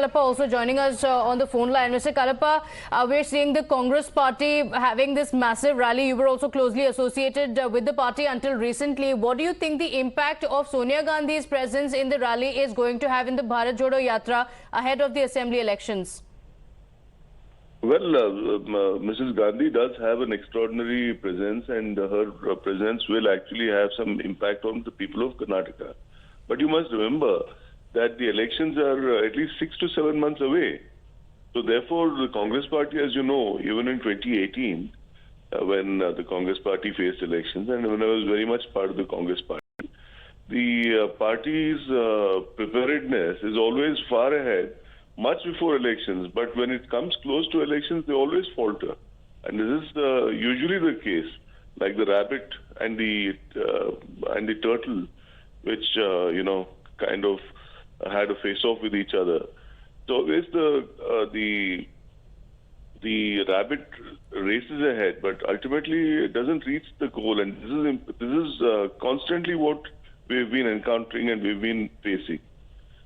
Kalapa also joining us on the phone line. Mr. Kalapa, we're seeing the Congress party having this massive rally. You were also closely associated with the party until recently. What do you think the impact of Sonia Gandhi's presence in the rally is going to have in the Bharat Jodo Yatra ahead of the assembly elections? Well, Mrs. Gandhi does have an extraordinary presence, and her presence will actually have some impact on the people of Karnataka. But you must remember that the elections are at least 6 to 7 months away. So therefore, the Congress party, as you know, even in 2018, when the Congress party faced elections, and when I was very much part of the Congress party, the party's preparedness is always far ahead, much before elections. But when it comes close to elections, they always falter. And this is usually the case, like the rabbit and the turtle, which, kind of had a face-off with each other. So always the rabbit races ahead, but ultimately it doesn't reach the goal. And this is constantly what we've been encountering and we've been facing.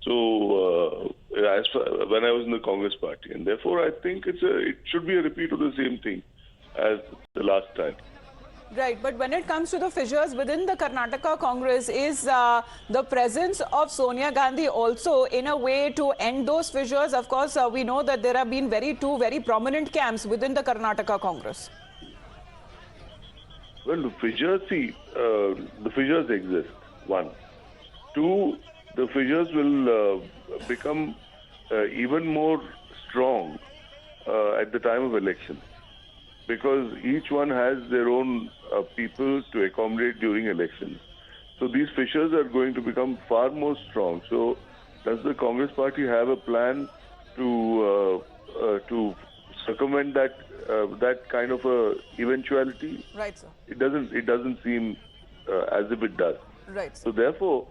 So when I was in the Congress party, and therefore I think it should be a repeat of the same thing as the last time. Right, but when it comes to the fissures within the Karnataka Congress, is the presence of Sonia Gandhi also in a way to end those fissures? Of course, we know that there have been two very prominent camps within the Karnataka Congress. Well, the fissures exist, one. Two, the fissures will become even more strong at the time of election, because each one has their own people to accommodate during elections. So these fissures are going to become far more strong. So does the Congress party have a plan to circumvent that kind of a eventuality? Right, sir. It doesn't seem as if it does. Right, sir. So therefore,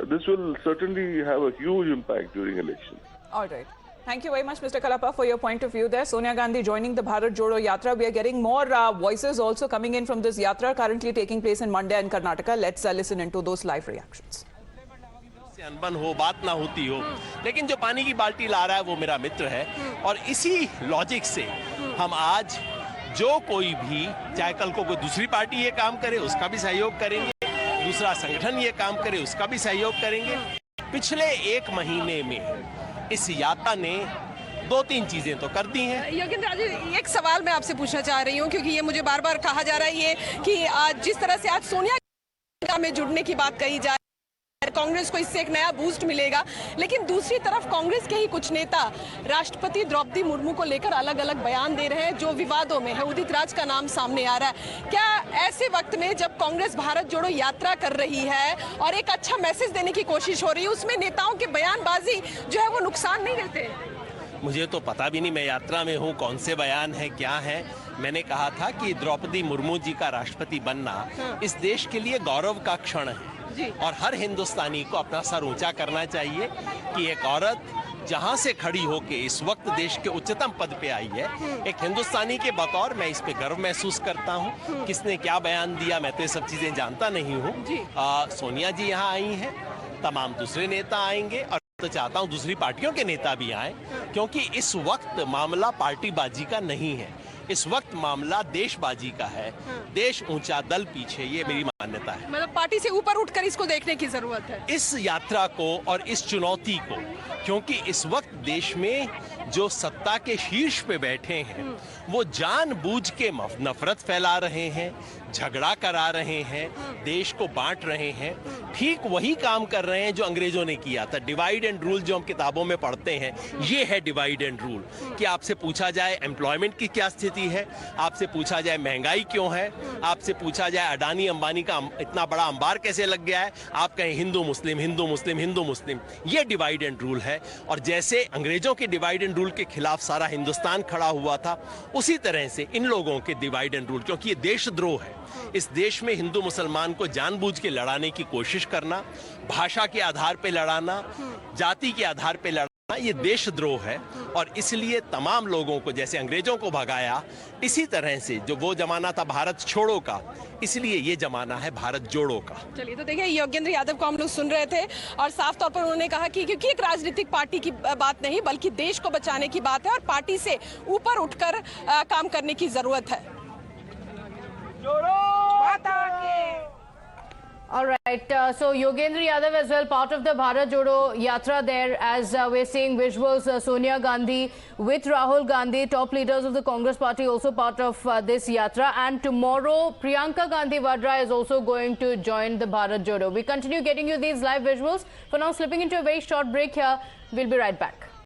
this will certainly have a huge impact during elections. All right. Thank you very much, Mr. Kalapa, for your point of view there. Sonia Gandhi joining the Bharat Jodo Yatra. We are getting more voices also coming in from this Yatra currently taking place in Mandya and Karnataka. Let's listen into those live reactions. अनबन हो, बात ना होती हो, लेकिन जो पानी की बाल्टी ला रहा है वो मेरा मित्र है, और इसी लॉजिक से हम आज जो कोई भी, चाहे कल को कोई दूसरी पार्टी ये काम करे उसका भी सहयोग करेंगे, दूसरा संगठन ये काम करे उसका भी सहयोग करेंगे। पिछले एक महीने में इस यात्रा ने 2-3 चीजें तो कर दी हैं। योगेंद्र राजे, एक सवाल मैं आपसे पूछना चाह रही हूँ, क्योंकि ये मुझे बार बार कहा जा रहा है ये कि आज जिस तरह से आज सोनिया में जुड़ने की बात कही जा रही है, कांग्रेस को इससे एक नया बूस्ट मिलेगा, लेकिन दूसरी तरफ कांग्रेस के ही कुछ नेता राष्ट्रपति द्रौपदी मुर्मू को लेकर अलग अलग बयान दे रहे हैं जो विवादों में है। उदित राज का नाम सामने आ रहा है। क्या ऐसे वक्त में जब कांग्रेस भारत जोड़ो यात्रा कर रही है और एक अच्छा मैसेज देने की कोशिश हो रही है, उसमें नेताओं के बयानबाजी जो है वो नुकसान नहीं देते? मुझे तो पता भी नहीं, मैं यात्रा में हूँ, कौन से बयान है, क्या है। मैंने कहा था कि द्रौपदी मुर्मू जी का राष्ट्रपति बनना इस देश के लिए गौरव का क्षण है, और हर हिंदुस्तानी को अपना सर ऊंचा करना चाहिए कि एक औरत जहां से खड़ी होके इस वक्त देश के उच्चतम पद पे आई है। एक हिंदुस्तानी के बतौर मैं इस पे गर्व महसूस करता हूं। किसने क्या बयान दिया मैं तो ये सब चीजें जानता नहीं हूं। सोनिया जी यहाँ आई हैं, तमाम दूसरे नेता आएंगे, और तो चाहता हूं दूसरी पार्टियों के नेता भी आए, क्योंकि इस वक्त मामला पार्टीबाजी का नहीं है, इस वक्त मामला देशबाजी का है। देश ऊंचा दल पीछे, ये मेरी मान्यता है। मतलब पार्टी से ऊपर उठकर इसको देखने की जरूरत है, इस यात्रा को और इस चुनौती को, क्योंकि इस वक्त देश में जो सत्ता के शीर्ष पे बैठे हैं वो जानबूझ के नफरत फैला रहे हैं, झगड़ा करा रहे हैं, देश को बांट रहे हैं। ठीक वही काम कर रहे हैं जो अंग्रेजों ने किया था। डिवाइड एंड रूल जो हम किताबों में पढ़ते हैं, ये है डिवाइड एंड रूल। कि आपसे पूछा जाए एम्प्लॉयमेंट की क्या स्थिति है, आपसे पूछा जाए महंगाई क्यों है, आपसे पूछा जाए अडानी अंबानी का इतना बड़ा अंबार कैसे लग गया है, आप कहें हिंदू मुस्लिम हिंदू मुस्लिम हिंदू मुस्लिम। ये डिवाइड एंड रूल है। और जैसे अंग्रेजों के डिवाइड एंड रूल के खिलाफ सारा हिंदुस्तान खड़ा हुआ था, उसी तरह से इन लोगों के डिवाइड एंड रूल, क्योंकि ये देशद्रोह है। इस देश में हिंदू मुसलमान को जानबूझ के लड़ाने की कोशिश करना, भाषा के आधार पे लड़ाना, जाति के आधार पे लड़ाना, ये देशद्रोह है और इसलिए तमाम लोगों को, जैसे अंग्रेजों को भगाया, इसी तरह से जो वो जमाना था भारत छोड़ो का, इसलिए ये जमाना है भारत जोड़ो का। चलिए, तो देखिए योगेंद्र यादव को हम लोग सुन रहे थे और साफ तौर पर उन्होंने कहा कि क्योंकि एक राजनीतिक पार्टी की बात नहीं बल्कि देश को बचाने की बात है और पार्टी से ऊपर उठकर काम करने की जरूरत है। All right, so Yogendra Yadav as well, part of the Bharat Jodo Yatra there, as we're seeing visuals, Sonia Gandhi with Rahul Gandhi, top leaders of the Congress party, also part of this Yatra. And tomorrow, Priyanka Gandhi Vadra is also going to join the Bharat Jodo. We continue getting you these live visuals. For now, slipping into a very short break here. We'll be right back.